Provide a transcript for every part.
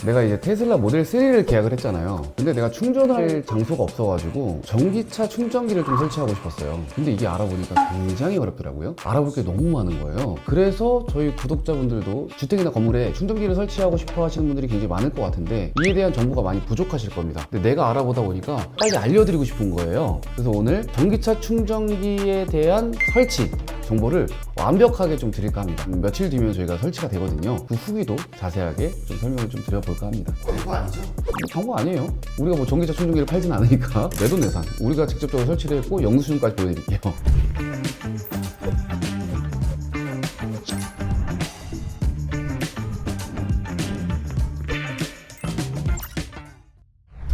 내가 이제 테슬라 모델 3를 계약을 했잖아요. 근데 내가 충전할 장소가 없어가지고 전기차 충전기를 좀 설치하고 싶었어요. 근데 이게 알아보니까 굉장히 어렵더라고요. 알아볼 게 너무 많은 거예요. 그래서 저희 구독자분들도 주택이나 건물에 충전기를 설치하고 싶어 하시는 분들이 굉장히 많을 것 같은데 이에 대한 정보가 많이 부족하실 겁니다. 근데 내가 알아보다 보니까 빨리 알려드리고 싶은 거예요. 그래서 오늘 전기차 충전기에 대한 설치 정보를 완벽하게 좀 드릴까 합니다. 며칠 뒤면 저희가 설치가 되거든요. 그 후기도 자세하게 좀 설명을 좀 드려볼까 합니다. 광고 아니죠? 광고 아니에요. 우리가 뭐 전기차 충전기를 팔진 않으니까 내돈내산 우리가 직접적으로 설치를 했고 영수증까지 보여드릴게요.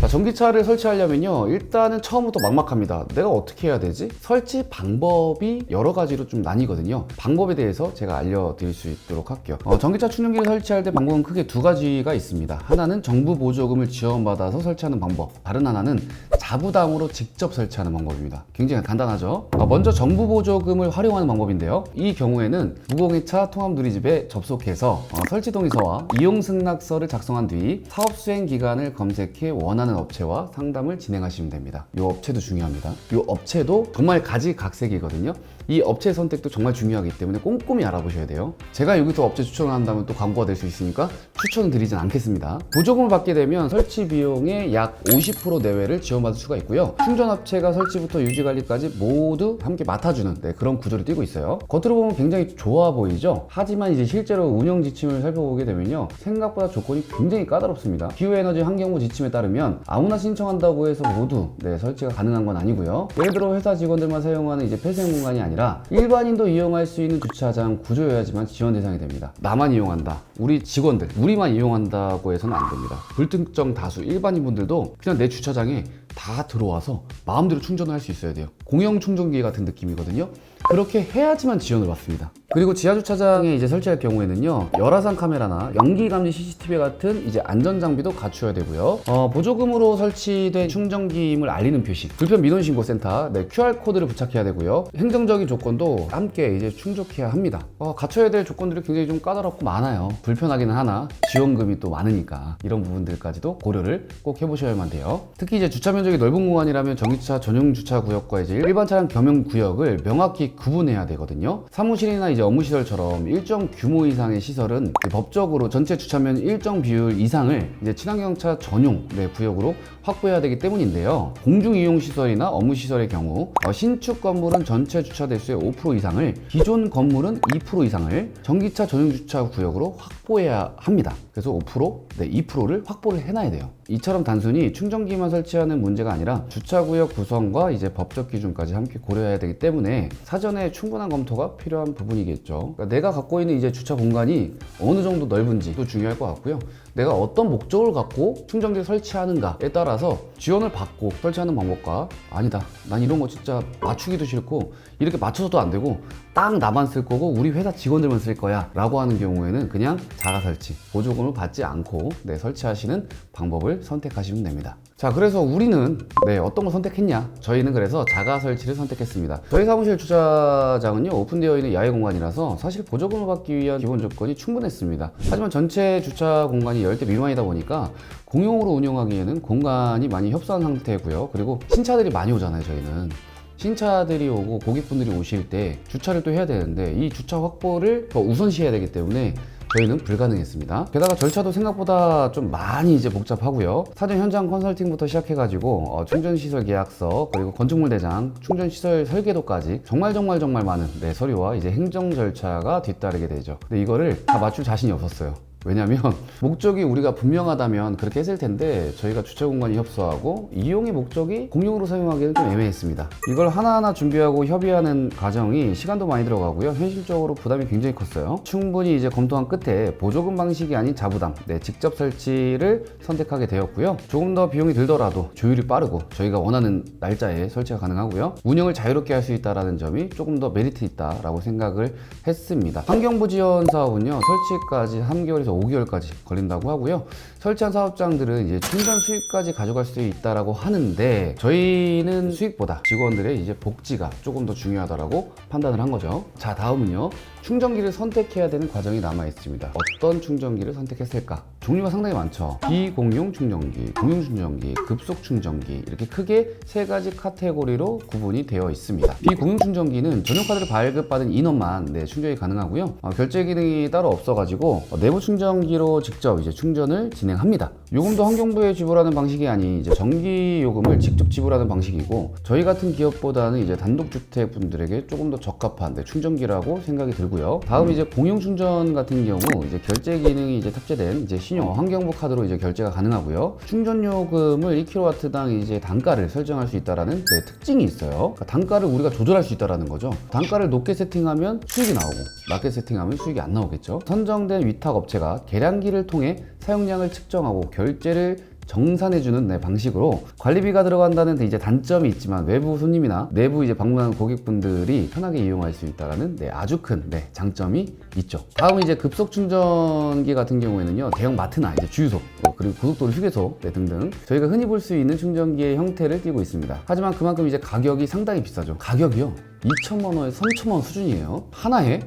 자, 전기차를 설치하려면요 일단은 처음부터 막막합니다. 내가 어떻게 해야 되지? 설치 방법이 여러 가지로 좀 나뉘거든요. 방법에 대해서 제가 알려드릴 수 있도록 할게요. 전기차 충전기를 설치할 때 방법은 크게 두 가지가 있습니다. 하나는 정부 보조금을 지원받아서 설치하는 방법, 다른 하나는 자부담으로 직접 설치하는 방법입니다. 굉장히 간단하죠? 먼저 정부 보조금을 활용하는 방법인데요. 이 경우에는 무공해차 통합누리집에 접속해서 설치 동의서와 이용 승낙서를 작성한 뒤 사업 수행 기간을 검색해 원하는 업체와 상담을 진행하시면 됩니다. 이 업체도 중요합니다. 이 업체도 정말 가지각색이거든요. 이 업체 선택도 정말 중요하기 때문에 꼼꼼히 알아보셔야 돼요. 제가 여기서 업체 추천을 한다면 또 광고가 될 수 있으니까 추천은 드리진 않겠습니다. 보조금을 받게 되면 설치 비용의 약 50% 내외를 지원받을 수가 있고요. 충전업체가 설치부터 유지관리까지 모두 함께 맡아주는 그런 구조를 띠고 있어요. 겉으로 보면 굉장히 좋아 보이죠? 하지만 이제 실제로 운영 지침을 살펴보게 되면요 생각보다 조건이 굉장히 까다롭습니다. 기후에너지 환경부 지침에 따르면 아무나 신청한다고 해서 모두 설치가 가능한 건 아니고요. 예를 들어 회사 직원들만 사용하는 이제 폐쇄 공간이 아니라 일반인도 이용할 수 있는 주차장 구조여야지만 지원 대상이 됩니다. 나만 이용한다, 우리 직원들, 우리만 이용한다고 해서는 안 됩니다. 불특정 다수 일반인분들도 그냥 내 주차장에 다 들어와서 마음대로 충전을 할 수 있어야 돼요. 공영 충전기 같은 느낌이거든요. 그렇게 해야지만 지원을 받습니다. 그리고 지하주차장에 이제 설치할 경우에는요 열화상 카메라나 연기 감지 CCTV 같은 이제 안전 장비도 갖추어야 되고요. 보조금으로 설치된 충전기임을 알리는 표시, 불편 민원 신고 센터, QR 코드를 부착해야 되고요. 행정적인 조건도 함께 이제 충족해야 합니다. 갖춰야 될 조건들이 굉장히 좀 까다롭고 많아요. 불편하기는 하나 지원금이 또 많으니까 이런 부분들까지도 고려를 꼭 해보셔야만 돼요. 특히 이제 주차 면적이 넓은 공간이라면 전기차 전용 주차 구역과 이제 일반 차량 겸용 구역을 명확히 구분해야 되거든요. 사무실이나 이제 업무시설처럼 일정 규모 이상의 시설은 법적으로 전체 주차면 일정 비율 이상을 이제 친환경차 전용 구역으로 확보해야 되기 때문인데요. 공중이용시설이나 업무시설의 경우 신축 건물은 전체 주차 대수의 5% 이상을, 기존 건물은 2% 이상을 전기차 전용 주차 구역으로 확보해야 합니다. 그래서 5%, 2%를 확보를 해놔야 돼요. 이처럼 단순히 충전기만 설치하는 문제가 아니라 주차구역 구성과 이제 법적 기준까지 함께 고려해야 되기 때문에 사전에 충분한 검토가 필요한 부분이겠죠. 그러니까 내가 갖고 있는 이제 주차 공간이 어느 정도 넓은지도 중요할 것 같고요. 내가 어떤 목적을 갖고 충전기를 설치하는가에 따라서 지원을 받고 설치하는 방법과 아니다, 난 이런 거 진짜 맞추기도 싫고 이렇게 맞춰서도 안 되고 딱 나만 쓸 거고 우리 회사 직원들만 쓸 거야 라고 하는 경우에는 그냥 자가 설치, 보조금을 받지 않고 설치하시는 방법을 선택하시면 됩니다. 자, 그래서 우리는 어떤 걸 선택했냐? 저희는 그래서 자가 설치를 선택했습니다. 저희 사무실 주차장은요 오픈되어 있는 야외 공간이라서 사실 보조금을 받기 위한 기본 조건이 충분했습니다. 하지만 전체 주차 공간이 10대 미만이다 보니까 공용으로 운영하기에는 공간이 많이 협소한 상태고요. 그리고 신차들이 많이 오잖아요. 저희는 신차들이 오고 고객분들이 오실 때 주차를 또 해야 되는데 이 주차 확보를 더 우선시해야 되기 때문에 저희는 불가능했습니다. 게다가 절차도 생각보다 좀 많이 이제 복잡하고요. 사전 현장 컨설팅부터 시작해가지고 충전시설 계약서, 그리고 건축물 대장, 충전시설 설계도까지 정말 많은 서류와 이제 행정 절차가 뒤따르게 되죠. 근데 이거를 다 맞출 자신이 없었어요. 왜냐면 목적이 우리가 분명하다면 그렇게 했을 텐데 저희가 주차 공간이 협소하고 이용의 목적이 공용으로 사용하기에는 좀 애매했습니다. 이걸 하나하나 준비하고 협의하는 과정이 시간도 많이 들어가고요. 현실적으로 부담이 굉장히 컸어요. 충분히 이제 검토한 끝에 보조금 방식이 아닌 자부담, 직접 설치를 선택하게 되었고요. 조금 더 비용이 들더라도 조율이 빠르고 저희가 원하는 날짜에 설치가 가능하고요. 운영을 자유롭게 할 수 있다는 점이 조금 더 메리트 있다라고 생각을 했습니다. 환경부 지원 사업은요 설치까지 3개월에서 5개월까지 걸린다고 하고요. 설치한 사업장들은 이제 충전 수익까지 가져갈 수 있다라고 하는데 저희는 수익보다 직원들의 이제 복지가 조금 더 중요하다라고 판단을 한 거죠. 자, 다음은요. 충전기를 선택해야 되는 과정이 남아 있습니다. 어떤 충전기를 선택했을까? 종류가 상당히 많죠. 비공용 충전기, 공용 충전기, 급속 충전기 이렇게 크게 세 가지 카테고리로 구분이 되어 있습니다. 비공용 충전기는 전용 카드를 발급받은 인원만 충전이 가능하고요. 결제 기능이 따로 없어가지고 내부 충전기로 직접 이제 충전을 진행합니다. 요금도 환경부에 지불하는 방식이 아닌 이제 전기 요금을 직접 지불하는 방식이고, 저희 같은 기업보다는 이제 단독주택 분들에게 조금 더 적합한 충전기라고 생각이 들고요. 다음 이제 공용 충전 같은 경우 이제 결제 기능이 이제 탑재된 이제 신용 환경부 카드로 이제 결제가 가능하고요. 충전 요금을 1kW당 이제 단가를 설정할 수 있다라는 특징이 있어요. 그러니까 단가를 우리가 조절할 수 있다라는 거죠. 단가를 높게 세팅하면 수익이 나오고 낮게 세팅하면 수익이 안 나오겠죠. 선정된 위탁 업체가 계량기를 통해 사용량을 측정하고 결제를 정산해주는 방식으로 관리비가 들어간다는 이제 단점이 있지만 외부 손님이나 내부 이제 방문하는 고객분들이 편하게 이용할 수 있다는 아주 큰 장점이 있죠. 다음 이제 급속 충전기 같은 경우에는요, 대형 마트나 이제 주유소 그리고 고속도로 휴게소 등등 저희가 흔히 볼 수 있는 충전기의 형태를 띠고 있습니다. 하지만 그만큼 이제 가격이 상당히 비싸죠. 가격이요 2천만 원에서 3천만 원 수준이에요. 하나에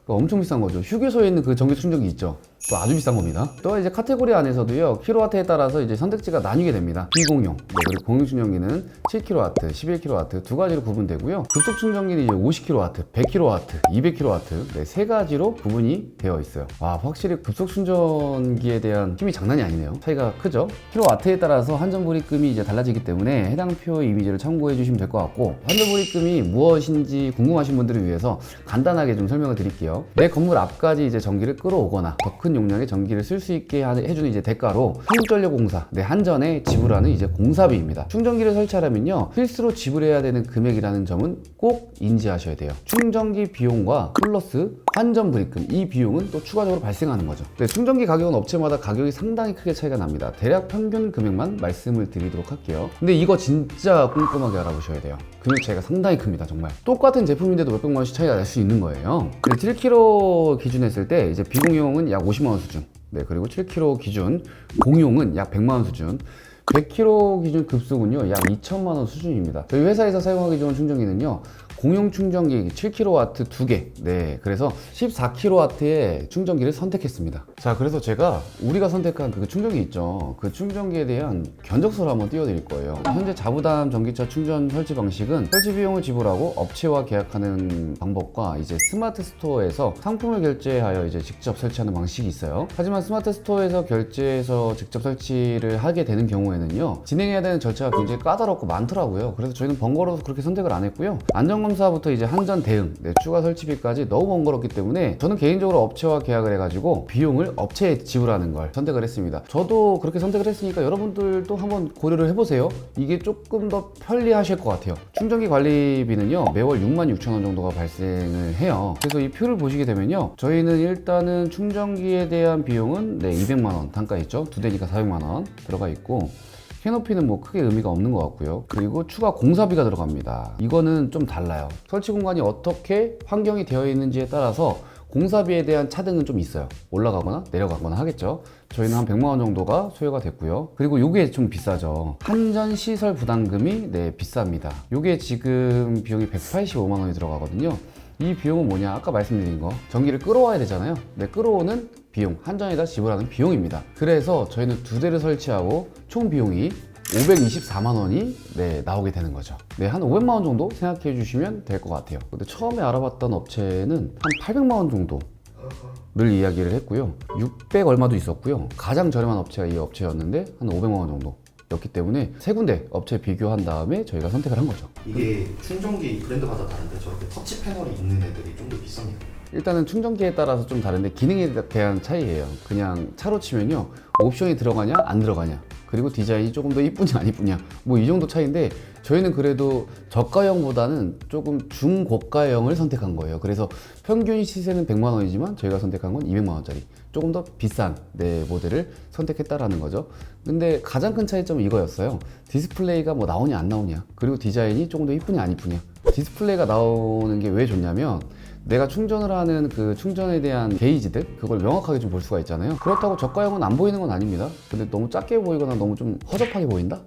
엄청 비싼 거죠. 휴게소에 있는 그 전기 충전기 있죠. 또 아주 비싼 겁니다. 또 이제 카테고리 안에서도요, 킬로와트에 따라서 이제 선택지가 나뉘게 됩니다. 비공용, 그리고 공용 충전기는 7kW, 11kW 두 가지로 구분되고요. 급속 충전기는 이제 50kW, 100kW, 200kW 세 가지로 구분이 되어 있어요. 와, 확실히 급속 충전기에 대한 힘이 장난이 아니네요. 차이가 크죠? 킬로와트에 따라서 한전불입금이 이제 달라지기 때문에 해당표 이미지를 참고해 주시면 될 것 같고, 한전불입금이 무엇인지 궁금하신 분들을 위해서 간단하게 좀 설명을 드릴게요. 내 건물 앞까지 이제 전기를 끌어오거나 더 큰 용량의 전기를 쓸 수 있게 해주는 이제 대가로 한국전력공사, 한전에 지불하는 이제 공사비입니다. 충전기를 설치하려면요, 필수로 지불해야 되는 금액이라는 점은 꼭 인지하셔야 돼요. 충전기 비용과 플러스 한전불입금, 이 비용은 또 추가적으로 발생하는 거죠. 충전기 가격은 업체마다 가격이 상당히 크게 차이가 납니다. 대략 평균 금액만 말씀을 드리도록 할게요. 근데 이거 진짜 꼼꼼하게 알아보셔야 돼요. 금액 차이가 상당히 큽니다. 정말 똑같은 제품인데도 몇백만 원씩 차이가 날 수 있는 거예요. 7kg 기준 했을 때 이제 비공용은 약 50만 원 수준, 그리고 7kg 기준 공용은 약 100만 원 수준, 100kg 기준 급속은요 약 2천만 원 수준입니다. 저희 회사에서 사용하기 좋은 충전기는요, 공용 충전기 7kW 2개, 그래서 14kW의 충전기를 선택했습니다. 자, 그래서 제가 우리가 선택한 그 충전기 있죠, 그 충전기에 대한 견적서를 한번 띄워드릴 거예요. 현재 자부담 전기차 충전 설치 방식은 설치 비용을 지불하고 업체와 계약하는 방법과 이제 스마트 스토어에서 상품을 결제하여 이제 직접 설치하는 방식이 있어요. 하지만 스마트 스토어에서 결제해서 직접 설치를 하게 되는 경우에는요, 진행해야 되는 절차가 굉장히 까다롭고 많더라고요. 그래서 저희는 번거로워서 그렇게 선택을 안 했고요. 안전검사부터 이제 한전 대응, 추가 설치비까지 너무 번거롭기 때문에 저는 개인적으로 업체와 계약을 해가지고 비용을 업체에 지불하는 걸 선택을 했습니다. 저도 그렇게 선택을 했으니까 여러분들도 한번 고려를 해보세요. 이게 조금 더 편리하실 것 같아요. 충전기 관리비는요, 매월 66,000원 정도가 발생을 해요. 그래서 이 표를 보시게 되면요, 저희는 일단은 충전기에 대한 비용은 200만 원 단가 있죠. 두 대니까 400만 원 들어가 있고, 캐노피는 뭐 크게 의미가 없는 것 같고요. 그리고 추가 공사비가 들어갑니다. 이거는 좀 달라요. 설치 공간이 어떻게 환경이 되어 있는지에 따라서 공사비에 대한 차등은 좀 있어요. 올라가거나 내려가거나 하겠죠. 저희는 한 100만 원 정도가 소요가 됐고요. 그리고 요게 좀 비싸죠. 한전 시설 부담금이 비쌉니다. 요게 지금 비용이 185만 원이 들어가거든요. 이 비용은 뭐냐, 아까 말씀드린 거, 전기를 끌어와야 되잖아요. 끌어오는 비용, 한전에다 지불하는 비용입니다. 그래서 저희는 두 대를 설치하고 총 비용이 524만 원이 나오게 되는 거죠. 한 500만 원 정도 생각해 주시면 될 것 같아요. 근데 처음에 알아봤던 업체는 한 800만 원 정도를 이야기를 했고요. 600 얼마도 있었고요. 가장 저렴한 업체가 이 업체였는데 한 500만 원 정도 였기 때문에 세 군데 업체 비교한 다음에 저희가 선택을 한 거죠. 이게 충전기 브랜드마다 다른데 저렇게 터치 패널이 있는 애들이 좀 더 비쌉니다. 일단은 충전기에 따라서 좀 다른데 기능에 대한 차이예요. 그냥 차로 치면요, 옵션이 들어가냐 안 들어가냐, 그리고 디자인이 조금 더 이쁘냐 안 이쁘냐, 뭐 이 정도 차이인데 저희는 그래도 저가형보다는 조금 중고가형을 선택한 거예요. 그래서 평균 시세는 100만 원이지만 저희가 선택한 건 200만 원짜리 조금 더 비싼 모델을 선택했다라는 거죠. 근데 가장 큰 차이점은 이거였어요. 디스플레이가 뭐 나오냐 안 나오냐, 그리고 디자인이 조금 더 이쁘냐 안 이쁘냐. 디스플레이가 나오는 게 왜 좋냐면, 내가 충전을 하는 그 충전에 대한 게이지들, 그걸 명확하게 좀 볼 수가 있잖아요. 그렇다고 저가형은 안 보이는 건 아닙니다. 근데 너무 작게 보이거나 너무 좀 허접하게 보인다?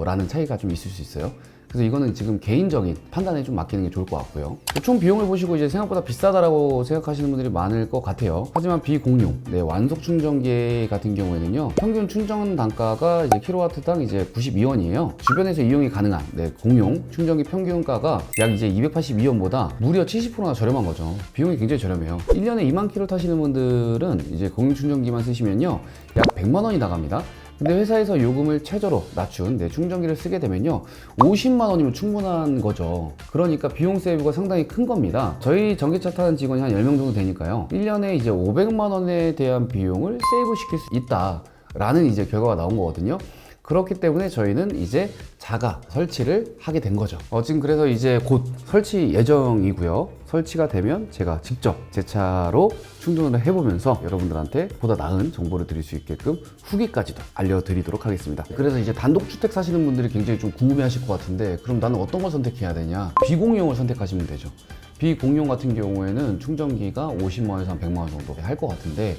라는 차이가 좀 있을 수 있어요. 그래서 이거는 지금 개인적인 판단에 좀 맡기는 게 좋을 것 같고요. 총 비용을 보시고 이제 생각보다 비싸다라고 생각하시는 분들이 많을 것 같아요. 하지만 비공용, 완속 충전기 같은 경우에는요, 평균 충전 단가가 이제 킬로와트당 이제 92원이에요. 주변에서 이용이 가능한 공용 충전기 평균가가 약 이제 282원보다 무려 70%나 저렴한 거죠. 비용이 굉장히 저렴해요. 1년에 2만 킬로 타시는 분들은 이제 공용 충전기만 쓰시면요, 약 100만 원이 나갑니다. 근데 회사에서 요금을 최저로 낮춘 충전기를 쓰게 되면요, 50만 원이면 충분한 거죠. 그러니까 비용 세이브가 상당히 큰 겁니다. 저희 전기차 타는 직원이 한 10명 정도 되니까요, 1년에 이제 500만 원에 대한 비용을 세이브 시킬 수 있다라는 이제 결과가 나온 거거든요. 그렇기 때문에 저희는 이제 자가 설치를 하게 된 거죠. 지금 그래서 이제 곧 설치 예정이고요. 설치가 되면 제가 직접 제 차로 충전을 해보면서 여러분들한테 보다 나은 정보를 드릴 수 있게끔 후기까지도 알려드리도록 하겠습니다. 그래서 이제 단독주택 사시는 분들이 굉장히 좀 궁금해하실 것 같은데, 그럼 나는 어떤 걸 선택해야 되냐? 비공용을 선택하시면 되죠. 비공용 같은 경우에는 충전기가 50만 원에서 한 100만 원 정도 할 것 같은데,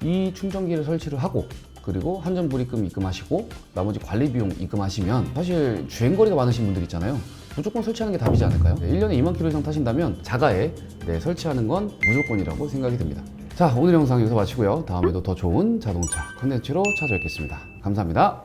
이 충전기를 설치를 하고 그리고 한전불입금 입금하시고 나머지 관리 비용 입금하시면, 사실 주행거리가 많으신 분들 있잖아요. 무조건 설치하는 게 답이지 않을까요? 1년에 2만 킬로 이상 타신다면 자가에 설치하는 건 무조건이라고 생각이 듭니다. 자, 오늘 영상 여기서 마치고요. 다음에도 더 좋은 자동차 컨텐츠로 찾아뵙겠습니다. 감사합니다.